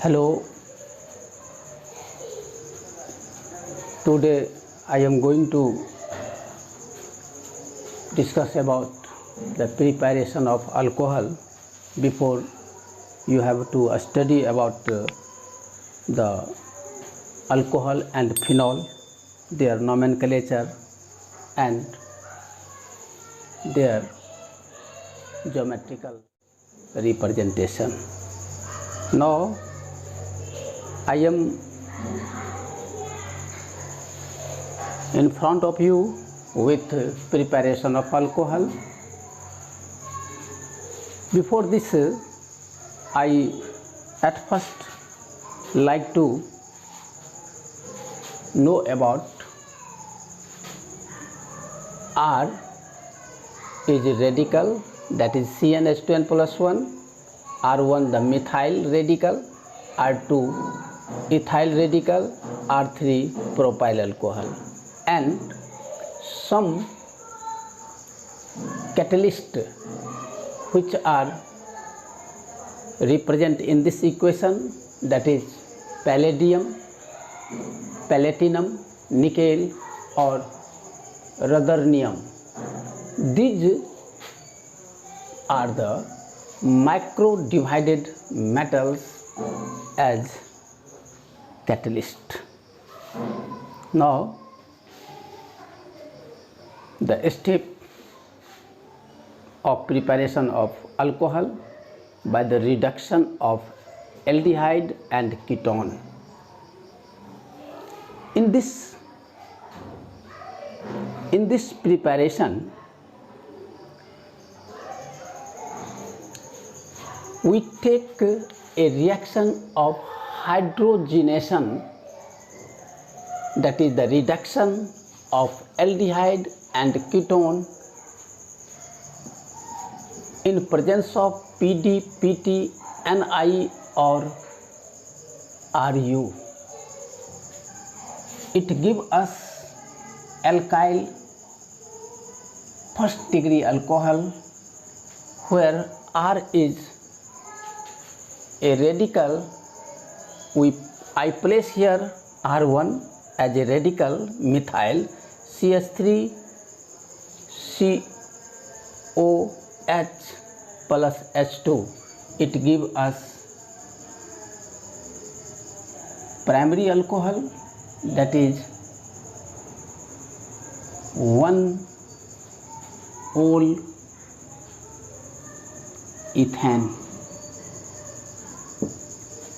Hello, today I am going to discuss about the preparation of alcohol. Before you have to study about the alcohol and phenol, their nomenclature and their geometrical representation. Now I am in front of you with preparation of alcohol. Before this, I at first like to know about R is a radical, that is CnH2n plus 1, R1 the methyl radical, R2 ethyl radical, R3 propyl alcohol, and some catalyst which are represent in this equation, that is palladium, platinum, nickel or ruthenium. These are the micro divided metals as catalyst. Now the step of preparation of alcohol by the reduction of aldehyde and ketone. In this preparation, we take a reaction of hydrogenation, that is the reduction of aldehyde and ketone in presence of PD, PT, Ni or Ru. It gives us alkyl first degree alcohol, where R is a radical. I place here R1 as a radical methyl CH3 COH plus H2. It gives us primary alcohol, that is 1-ol ethane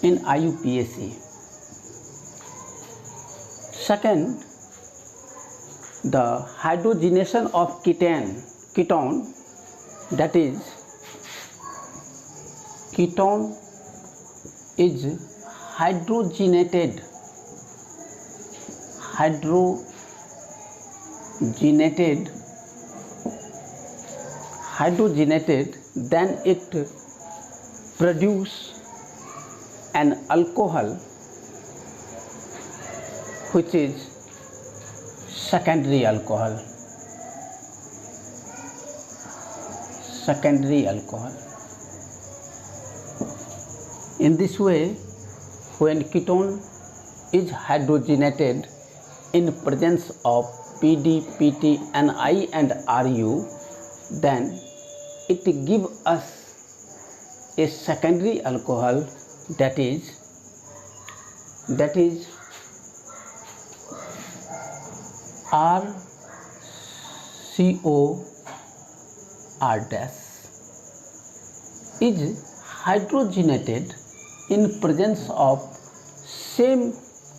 in IUPAC. Second, the hydrogenation of ketone, that is ketone is hydrogenated, then it produce an alcohol which is secondary alcohol. In this way, when ketone is hydrogenated in presence of PD, PT, Ni and Ru, then it gives us a secondary alcohol, that is RCOR dash is hydrogenated in presence of same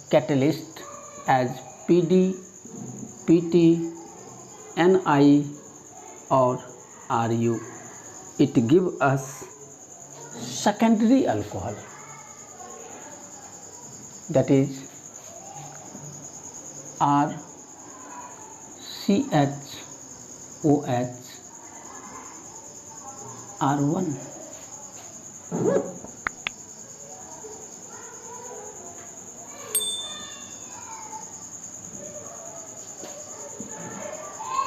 catalyst as PD, PT, Ni or Ru. It gives us secondary alcohol, that is RCHOH R1.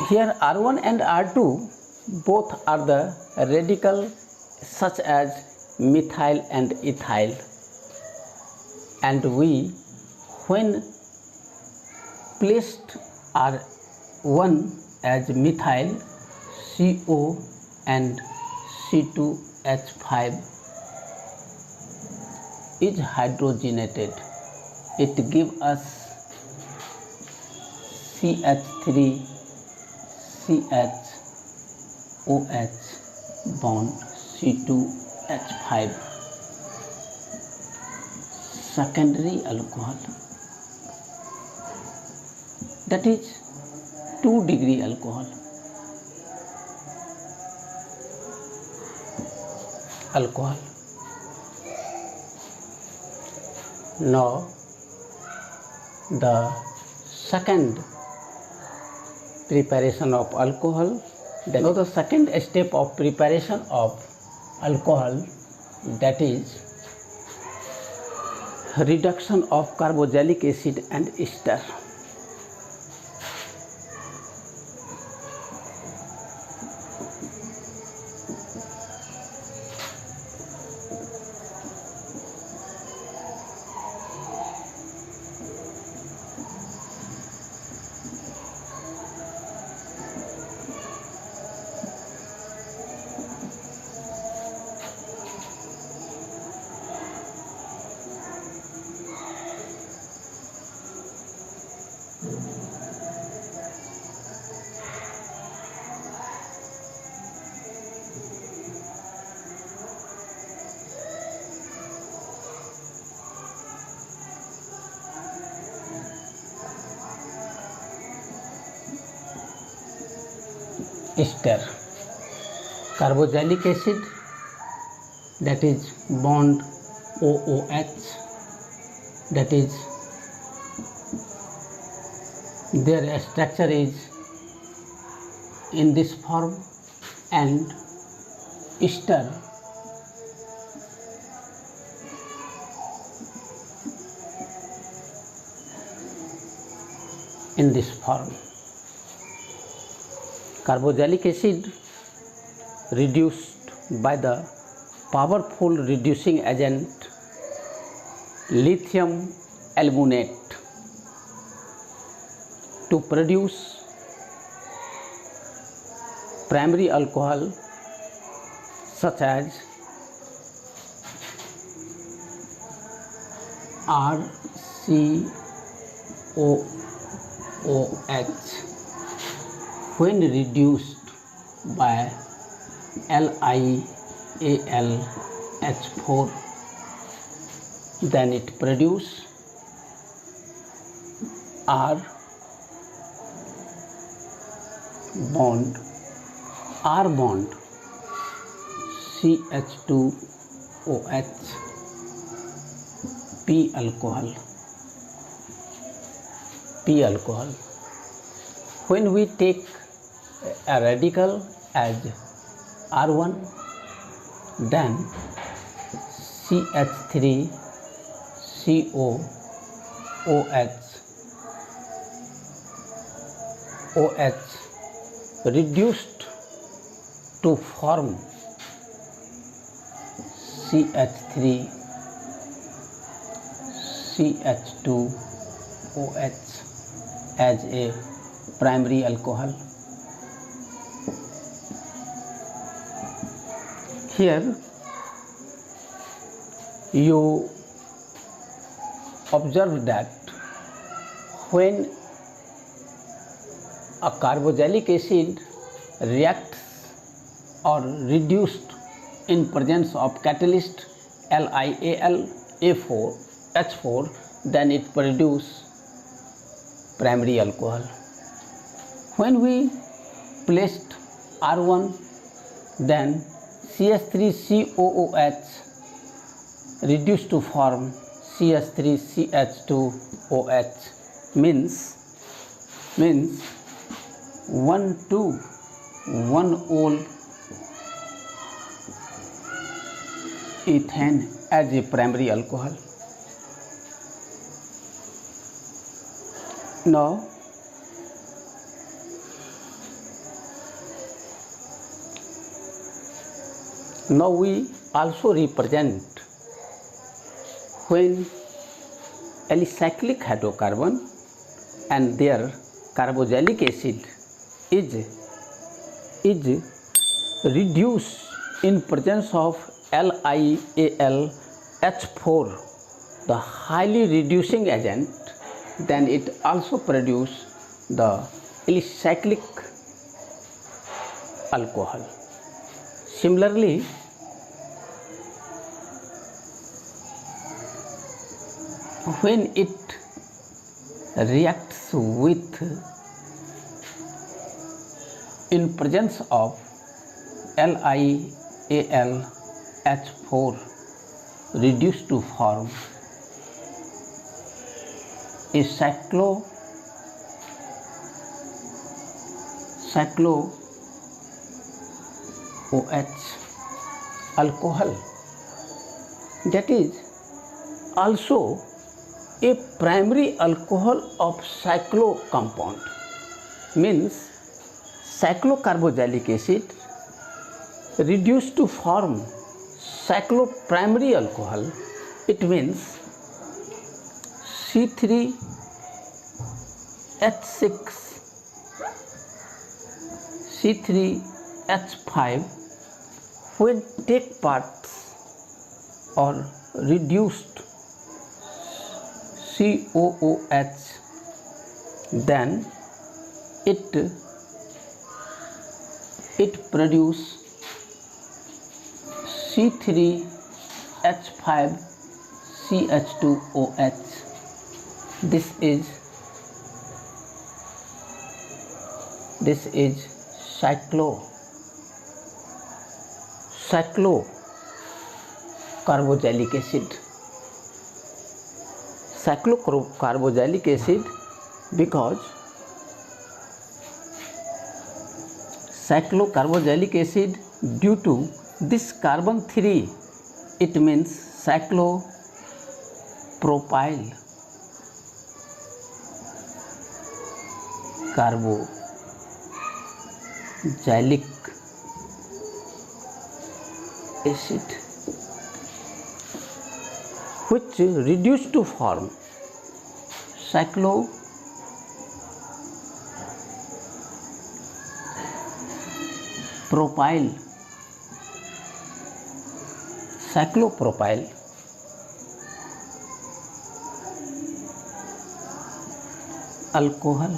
Here R1 and R2 both are the radical such as methyl and ethyl. and we, when placed R1 as methyl CO and C2H5 is hydrogenated, it gives us CH3 CHOH bond C2H5 secondary alcohol, that is 2-degree alcohol. Now the second preparation of alcohol, now the second step of preparation of alcohol, that is reduction of carboxylic acid and ester. Ester, carboxylic acid, that is bond OOH, that is their structure is in this form, and ester in this form. Carboxylic acid reduced by the powerful reducing agent lithium aluminate to produce primary alcohol such as RCOOH when reduced by LiAlH4, then it produces R bond CH2OH P alcohol. When we take a radical as R1, then CH3COOH reduced to form CH3CH2OH as a primary alcohol. Here you observe that when a carboxylic acid reacts or reduced in presence of catalyst LiAlH4, then it produces primary alcohol. When we placed R1, then CH3COOH reduced to form CH3CH2OH, means 1,2,1-ol ethane as a primary alcohol. Now we also represent when alicyclic hydrocarbon and their carboxylic acid is reduced in presence of LiAlH4, the highly reducing agent, then it also produces the alicyclic alcohol. Similarly, when it reacts with in presence of LiAlH4 reduced to form a cyclo OH alcohol, that is also a primary alcohol of cyclo compound, means cyclocarboxylic acid reduced to form cycloprimary alcohol. It means C3H6 C3H5 when take parts or reduced COOH, then it produce C3H5CH2OH. This is cyclocarboxylic acid. Cyclocarboxylic acid, because cyclocarboxylic acid, due to this carbon 3, it means cyclopropyl carboxylic acid, which reduced to form cyclopropyl alcohol,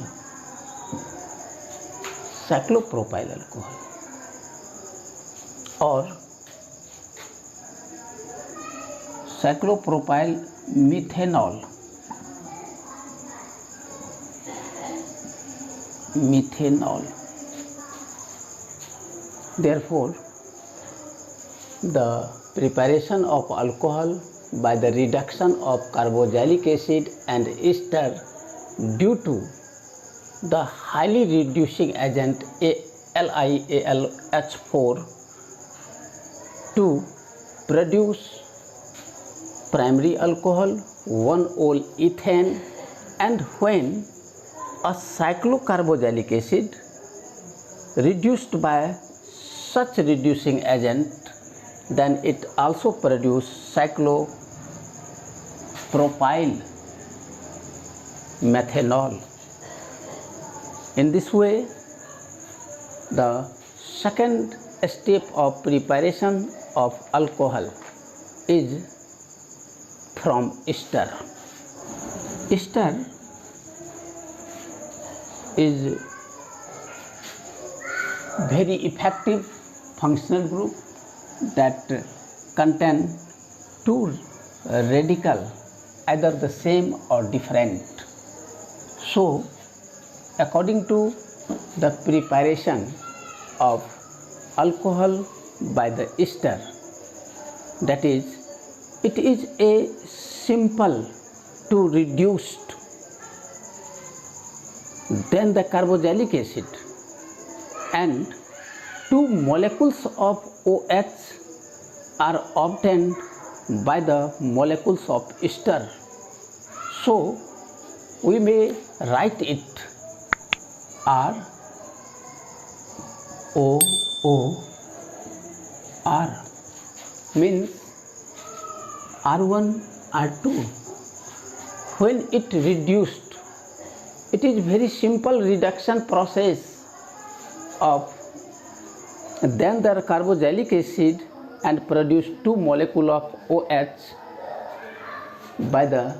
or cyclopropyl methanol, Therefore, the preparation of alcohol by the reduction of carboxylic acid and ester due to the highly reducing agent LiAlH4 to produce primary alcohol, 1-ol ethane, and when a cyclocarboxylic acid reduced by such reducing agent, then it also produces cyclopropyl methanol. In this way, the second step of preparation of alcohol is from ester. Ester is very effective functional group that contain two radicals, either the same or different. So, according to the preparation of alcohol by the ester, that is, it is a simple to reduced than the carboxylic acid, and two molecules of OH are obtained by the molecules of ester. So, we may write it ROOR, means R1 R2, when it reduced, it is very simple reduction process of then the carboxylic acid and produce 2 molecule of OH by the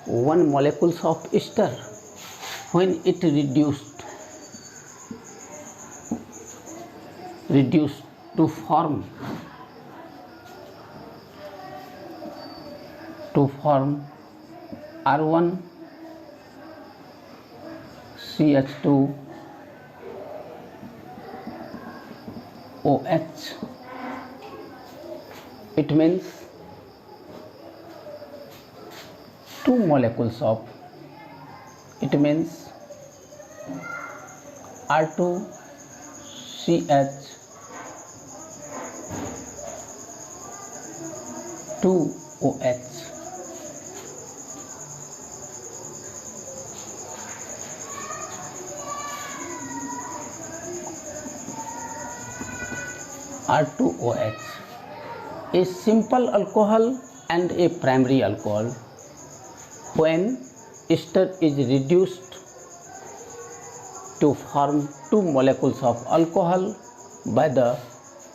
1 molecules of ester. When it reduced to form R1 CH2 OH, it means 2 molecules of, it means R2 CH 2 OH. R2OH, a simple alcohol and a primary alcohol. When ester is reduced to form 2 molecules of alcohol by the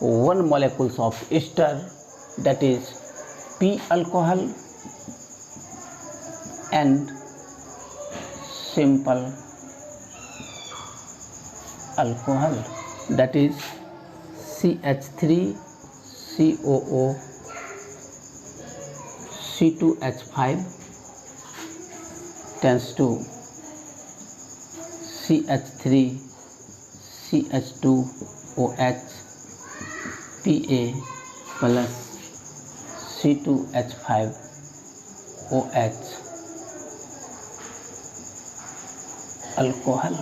1 molecules of ester, that is P alcohol and simple alcohol, that is CH3COO C2H5 tends to CH3CH2OH Pa plus C2H5OH alcohol.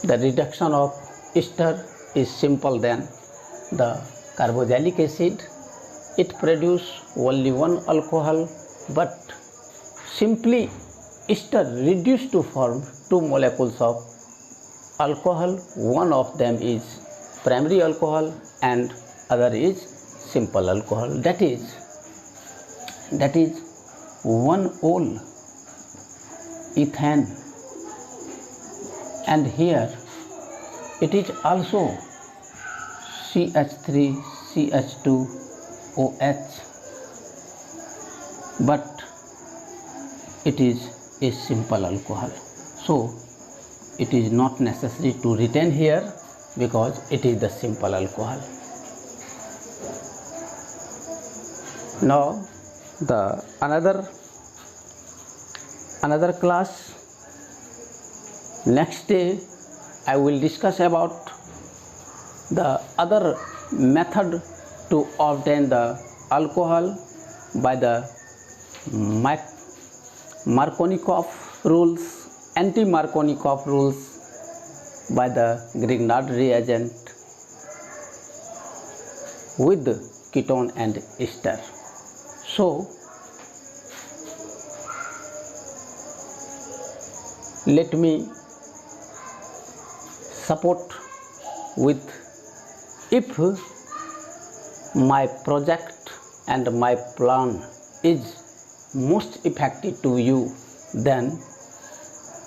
The reduction of ester is simple than the carboxylic acid. It produces only 1 alcohol, but simply ester reduced to form 2 molecules of alcohol. One of them is primary alcohol and other is simple alcohol. That is 1-ol ethane, and here it is also CH3CH2OH, but it is a simple alcohol, so it is not necessary to retain here because it is the simple alcohol. Now the another class, next day I will discuss about the other method to obtain the alcohol by the Markovnikov rules, anti-Markovnikov rules, by the Grignard reagent with ketone and ester. So let me support with, if my project and my plan is most effective to you, then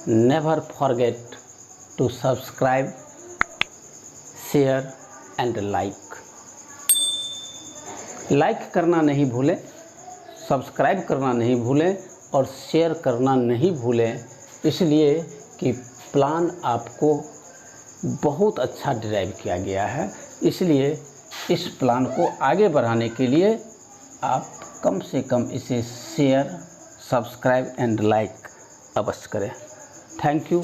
never forget to subscribe, share and like. Like करना नहीं भूलें, subscribe करना नहीं भूलें और share करना नहीं भूलें, इसलिए कि प्लान आपको बहुत अच्छा डिराइव किया गया है। इसलिए इस प्लान को आगे बढ़ाने के लिए आप कम से कम इसे शेयर, सब्सक्राइब एंड लाइक अवश्य करें। Thank you.